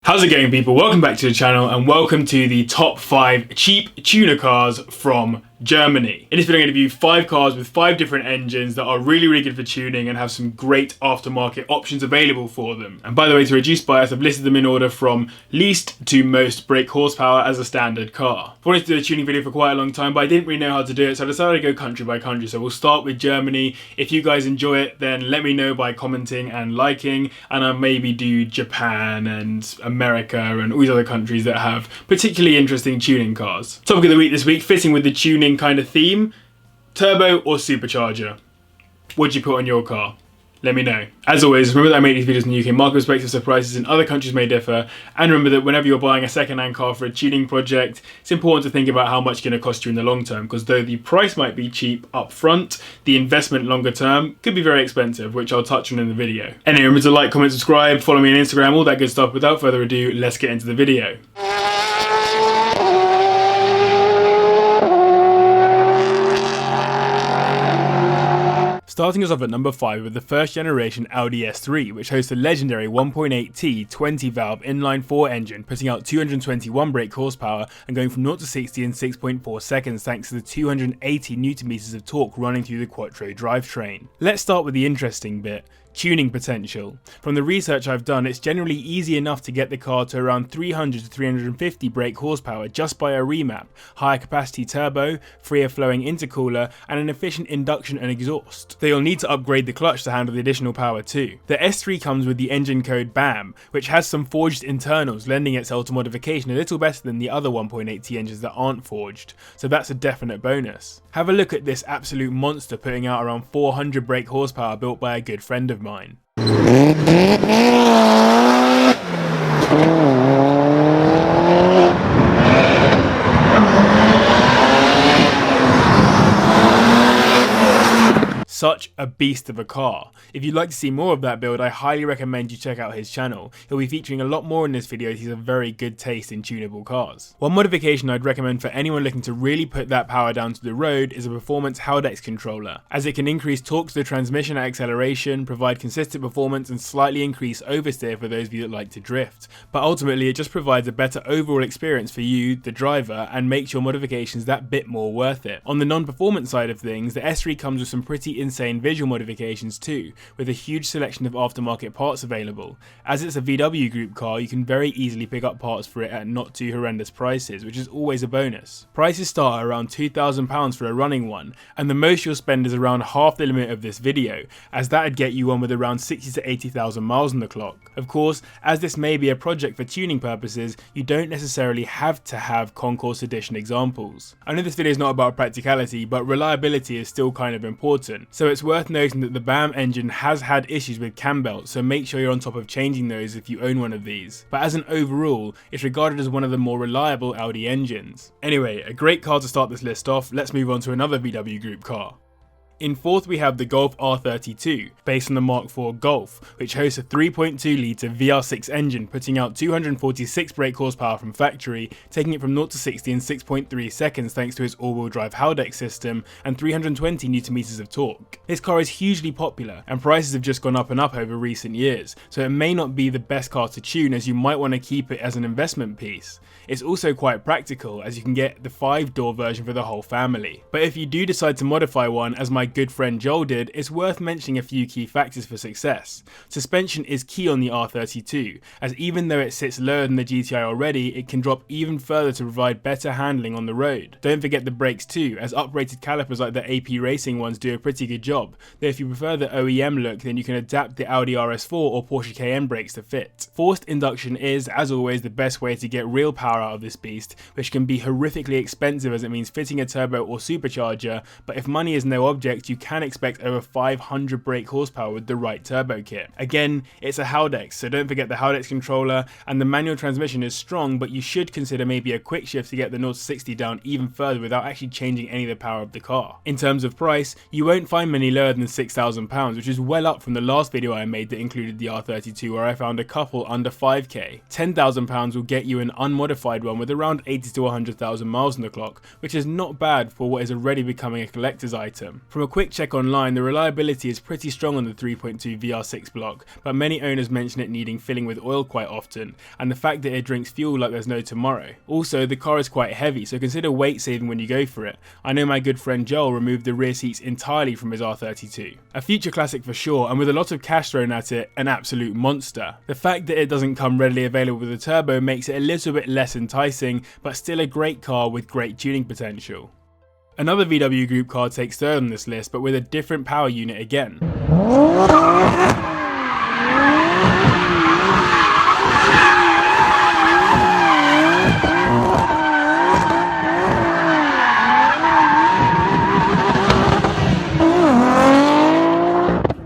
How's it going, people? Welcome back to the channel and welcome to the top 5 cheap tuner cars from Germany. In this video I'm going to review 5 cars with 5 different engines that are really good for tuning and have some great aftermarket options available for them. And by the way, to reduce bias, I've listed them in order from least to most brake horsepower as a standard car. I wanted to do a tuning video for quite a long time, but I didn't really know how to do it, so I decided to go country by country. So we'll start with Germany. If you guys enjoy it, then let me know by commenting and liking, and I'll maybe do Japan and America and all these other countries that have particularly interesting tuning cars. Topic of the week this week, fitting with the tuning kind of theme: turbo or supercharger? What'd you put on your car? Let me know. As always, remember that I make these videos in the UK market perspective, so prices in other countries may differ. And remember that whenever you're buying a second-hand car for a tuning project, it's important to think about how much it's going to cost you in the long term, because though the price might be cheap up front, the investment longer term could be very expensive, which I'll touch on in the video. Anyway, remember to like, comment, subscribe, follow me on Instagram, all that good stuff. Without further ado, let's get into the video. Starting us off at number 5 with the first generation Audi S3, which hosts a legendary 1.8T 20-valve inline-4 engine, putting out 221 brake horsepower and going from 0 to 60 in 6.4 seconds thanks to the 280 Nm of torque running through the Quattro drivetrain. Let's start with the interesting bit: tuning potential. From the research I've done, it's generally easy enough to get the car to around 300 to 350 brake horsepower just by a remap, higher capacity turbo, freer flowing intercooler, and an efficient induction and exhaust. Though you'll need to upgrade the clutch to handle the additional power too. The S3 comes with the engine code BAM, which has some forged internals, lending itself to modification a little better than the other 1.8T engines that aren't forged, so that's a definite bonus. Have a look at this absolute monster putting out around 400 brake horsepower, built by a good friend of mine. Such a beast of a car. If you'd like to see more of that build, I highly recommend you check out his channel. He'll be featuring a lot more in this video as he's a very good taste in tunable cars. One modification I'd recommend for anyone looking to really put that power down to the road is a performance Haldex controller, as it can increase torque to the transmission at acceleration, provide consistent performance and slightly increase oversteer for those of you that like to drift. But ultimately it just provides a better overall experience for you, the driver, and makes your modifications that bit more worth it. On the non-performance side of things, the S3 comes with some pretty insane visual modifications too, with a huge selection of aftermarket parts available. As it's a VW group car, you can very easily pick up parts for it at not too horrendous prices, which is always a bonus. Prices start at around £2,000 for a running one, and the most you'll spend is around half the limit of this video, as that'd get you one with around 60 to 80,000 miles on the clock. Of course, as this may be a project for tuning purposes, you don't necessarily have to have Concourse Edition examples. I know this video is not about practicality, but reliability is still kind of important. So it's worth noting that the BAM engine has had issues with cam belts, so make sure you're on top of changing those if you own one of these. But as an overall, it's regarded as one of the more reliable Audi engines. Anyway, a great car to start this list off. Let's move on to another VW group car. In fourth we have the Golf R32, based on the Mark IV Golf, which hosts a 3.2 litre VR6 engine, putting out 246 brake horsepower from factory, taking it from 0 to 60 in 6.3 seconds thanks to its all-wheel drive Haldex system and 320 Nm of torque. This car is hugely popular, and prices have just gone up and up over recent years, so it may not be the best car to tune, as you might want to keep it as an investment piece. It's also quite practical, as you can get the 5-door version for the whole family. But if you do decide to modify one, as my good friend Joel did, it's worth mentioning a few key factors for success. Suspension is key on the R32, as even though it sits lower than the GTI already, it can drop even further to provide better handling on the road. Don't forget the brakes too, as uprated calipers like the AP Racing ones do a pretty good job, though if you prefer the OEM look, then you can adapt the Audi RS4 or Porsche Cayenne brakes to fit. Forced induction is, as always, the best way to get real power out of this beast, which can be horrifically expensive as it means fitting a turbo or supercharger, but if money is no object, you can expect over 500 brake horsepower with the right turbo kit. Again, it's a Haldex, so don't forget the Haldex controller, and the manual transmission is strong, but you should consider maybe a quick shift to get the 0 to 60 down even further without actually changing any of the power of the car. In terms of price, you won't find many lower than £6,000, which is well up from the last video I made that included the R32, where I found a couple under 5k. £10,000 will get you an unmodified one with around 80 to 100,000 miles on the clock, which is not bad for what is already becoming a collector's item. From a quick check online, the reliability is pretty strong on the 3.2 VR6 block, but many owners mention it needing filling with oil quite often, and the fact that it drinks fuel like there's no tomorrow. Also, the car is quite heavy, so consider weight saving when you go for it. I know my good friend Joel removed the rear seats entirely from his R32. A future classic for sure, and with a lot of cash thrown at it, an absolute monster. The fact that it doesn't come readily available with a turbo makes it a little bit less enticing, but still a great car with great tuning potential. Another VW Group car takes third on this list, but with a different power unit again.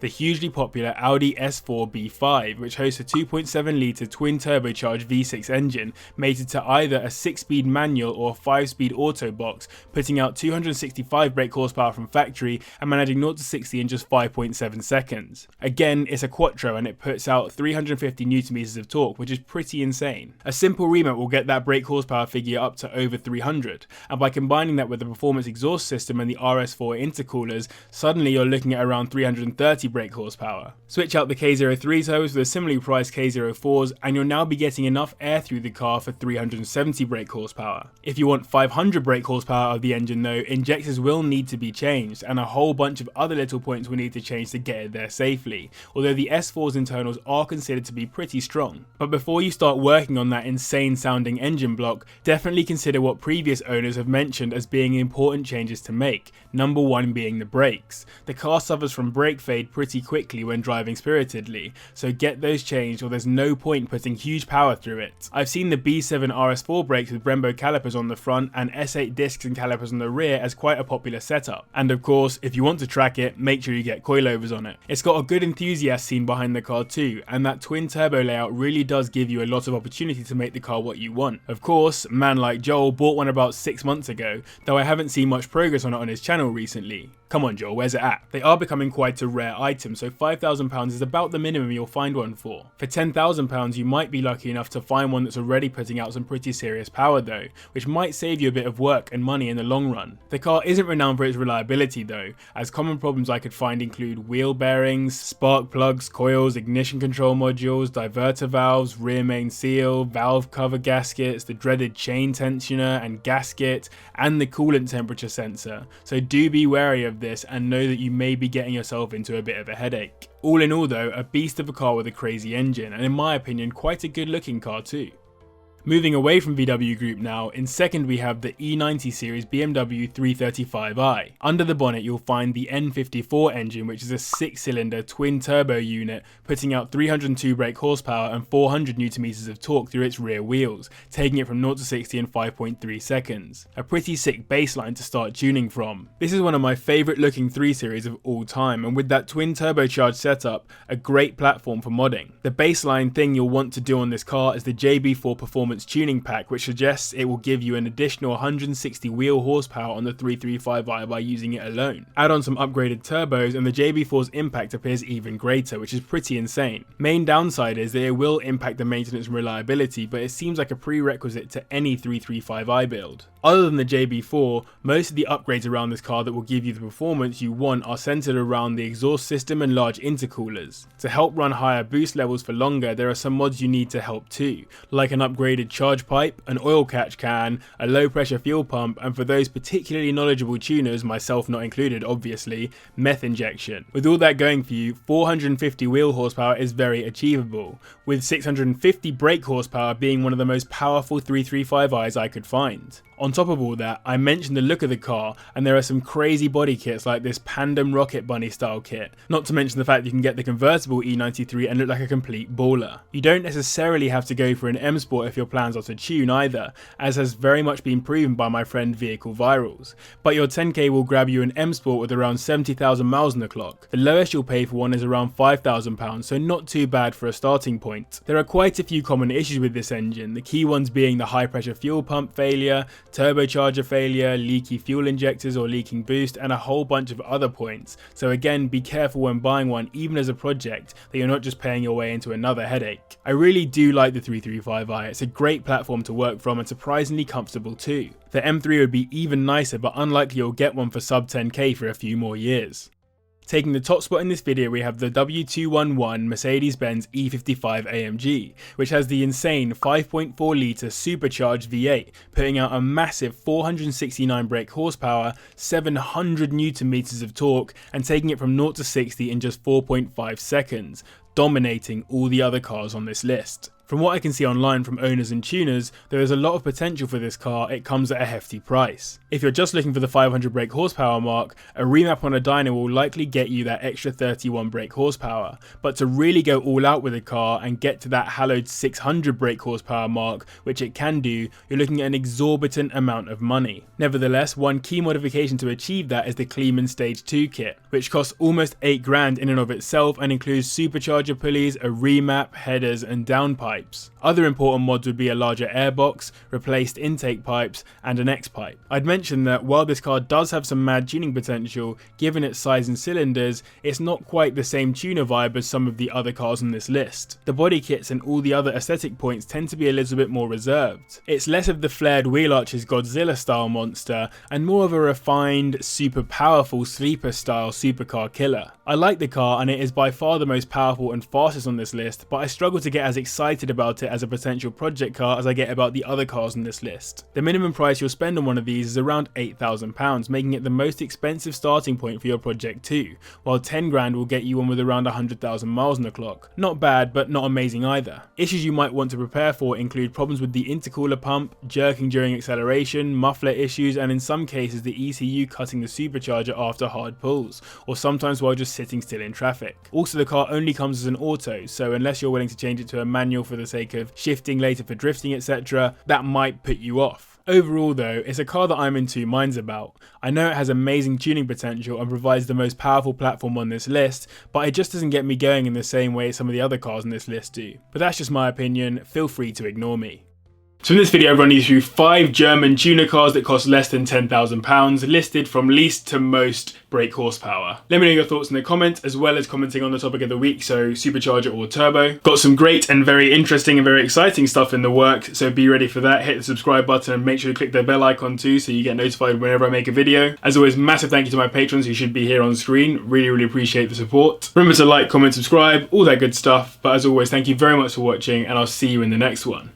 The hugely popular Audi S4 B5, which hosts a 2.7 litre twin turbocharged V6 engine mated to either a 6-speed manual or a 5-speed auto box, putting out 265 brake horsepower from factory and managing 0 to 60 in just 5.7 seconds. Again, it's a quattro and it puts out 350 Nm of torque, which is pretty insane. A simple remount will get that brake horsepower figure up to over 300, and by combining that with the performance exhaust system and the RS4 intercoolers, suddenly you're looking at around 330 brake horsepower. Switch out the K03 turbos with a similarly priced K04s and you'll now be getting enough air through the car for 370 brake horsepower. If you want 500 brake horsepower out of the engine though, injectors will need to be changed and a whole bunch of other little points will need to change to get it there safely, although the S4's internals are considered to be pretty strong. But before you start working on that insane sounding engine block, definitely consider what previous owners have mentioned as being important changes to make, number one being the brakes. The car suffers from brake fade pretty quickly when driving spiritedly, so get those changed or there's no point putting huge power through it. I've seen the B7 RS4 brakes with Brembo calipers on the front and S8 discs and calipers on the rear as quite a popular setup. And of course, if you want to track it, make sure you get coilovers on it. It's got a good enthusiast scene behind the car too, and that twin turbo layout really does give you a lot of opportunity to make the car what you want. Of course, a man like Joel bought one about 6 months ago, though I haven't seen much progress on it on his channel recently. Come on Joel, where's it at? They are becoming quite a rare item, so £5,000 is about the minimum you'll find one for. For £10,000 you might be lucky enough to find one that's already putting out some pretty serious power though, which might save you a bit of work and money in the long run. The car isn't renowned for its reliability though, as common problems I could find include wheel bearings, spark plugs, coils, ignition control modules, diverter valves, rear main seal, valve cover gaskets, the dreaded chain tensioner and gasket, and the coolant temperature sensor, so do be wary of this and know that you may be getting yourself into a bit of a headache. All in all though, a beast of a car with a crazy engine, and in my opinion quite a good looking car too. Moving away from VW Group now, in second we have the E90 series BMW 335i. Under the bonnet you'll find the N54 engine, which is a 6-cylinder twin turbo unit putting out 302 brake horsepower and 400 Nm of torque through its rear wheels, taking it from 0 to 60 in 5.3 seconds. A pretty sick baseline to start tuning from. This is one of my favourite looking 3 Series of all time, and with that twin turbocharged setup, a great platform for modding. The baseline thing you'll want to do on this car is the JB4 Performance tuning pack, which suggests it will give you an additional 160 wheel horsepower on the 335i by using it alone. Add on some upgraded turbos and the JB4's impact appears even greater, which is pretty insane. Main downside is that it will impact the maintenance and reliability, but it seems like a prerequisite to any 335i build. Other than the JB4, most of the upgrades around this car that will give you the performance you want are centered around the exhaust system and large intercoolers. To help run higher boost levels for longer, there are some mods you need to help too, like an upgraded charge pipe, an oil catch can, a low pressure fuel pump, and for those particularly knowledgeable tuners, myself not included obviously, meth injection. With all that going for you, 450 wheel horsepower is very achievable, with 650 brake horsepower being one of the most powerful 335i's I could find. On top of all that, I mentioned the look of the car, and there are some crazy body kits like this Pandem Rocket Bunny style kit, not to mention the fact you can get the convertible E93 and look like a complete baller. You don't necessarily have to go for an M Sport if your plans are to tune either, as has very much been proven by my friend Vehicle Virals, but your 10k will grab you an M Sport with around 70,000 miles on the clock. The lowest you'll pay for one is around £5,000, so not too bad for a starting point. There are quite a few common issues with this engine, the key ones being the high pressure fuel pump failure, turbocharger failure, leaky fuel injectors or leaking boost, and a whole bunch of other points. So again, be careful when buying one, even as a project, that you're not just paying your way into another headache. I really do like the 335i, it's a great platform to work from and surprisingly comfortable too. The M3 would be even nicer, but unlikely you'll get one for sub 10k for a few more years. Taking the top spot in this video, we have the W211 Mercedes-Benz E55 AMG, which has the insane 5.4 litre supercharged V8, putting out a massive 469 brake horsepower, 700 Newton meters of torque, and taking it from 0 to 60 in just 4.5 seconds, dominating all the other cars on this list. From what I can see online from owners and tuners, there is a lot of potential for this car. It comes at a hefty price. If you're just looking for the 500 brake horsepower mark, a remap on a dyno will likely get you that extra 31 brake horsepower, but to really go all out with a car and get to that hallowed 600 brake horsepower mark, which it can do, you're looking at an exorbitant amount of money. Nevertheless, one key modification to achieve that is the Kleeman Stage 2 kit, which costs almost 8 grand in and of itself and includes supercharger pulleys, a remap, headers and downpipe. Other important mods would be a larger airbox, replaced intake pipes, and an X-pipe. I'd mention that while this car does have some mad tuning potential, given its size and cylinders, it's not quite the same tuner vibe as some of the other cars on this list. The body kits and all the other aesthetic points tend to be a little bit more reserved. It's less of the flared wheel arches Godzilla style monster, and more of a refined, super powerful sleeper style supercar killer. I like the car and it is by far the most powerful and fastest on this list, but I struggle to get as excited about it as a potential project car as I get about the other cars on this list. The minimum price you'll spend on one of these is around £8,000, making it the most expensive starting point for your project too, while 10 grand will get you one with around 100,000 miles on the clock. Not bad, but not amazing either. Issues you might want to prepare for include problems with the intercooler pump, jerking during acceleration, muffler issues, and in some cases the ECU cutting the supercharger after hard pulls, or sometimes while just sitting still in traffic. Also, the car only comes as an auto, so unless you're willing to change it to a manual for the sake of shifting later for drifting, etc., that might put you off. Overall though, it's a car that I'm in two minds about. I know it has amazing tuning potential and provides the most powerful platform on this list, but it just doesn't get me going in the same way some of the other cars on this list do. But that's just my opinion, feel free to ignore me. So in this video I've run you through 5 German tuner cars that cost less than £10,000, listed from least to most brake horsepower. Let me know your thoughts in the comments, as well as commenting on the topic of the week, so supercharger or turbo. Got some great and very interesting and very exciting stuff in the works, so be ready for that. Hit the subscribe button and make sure to click the bell icon too so you get notified whenever I make a video. As always, massive thank you to my patrons who should be here on screen. Really appreciate the support. Remember to like, comment, subscribe, all that good stuff. But as always, thank you very much for watching and I'll see you in the next one.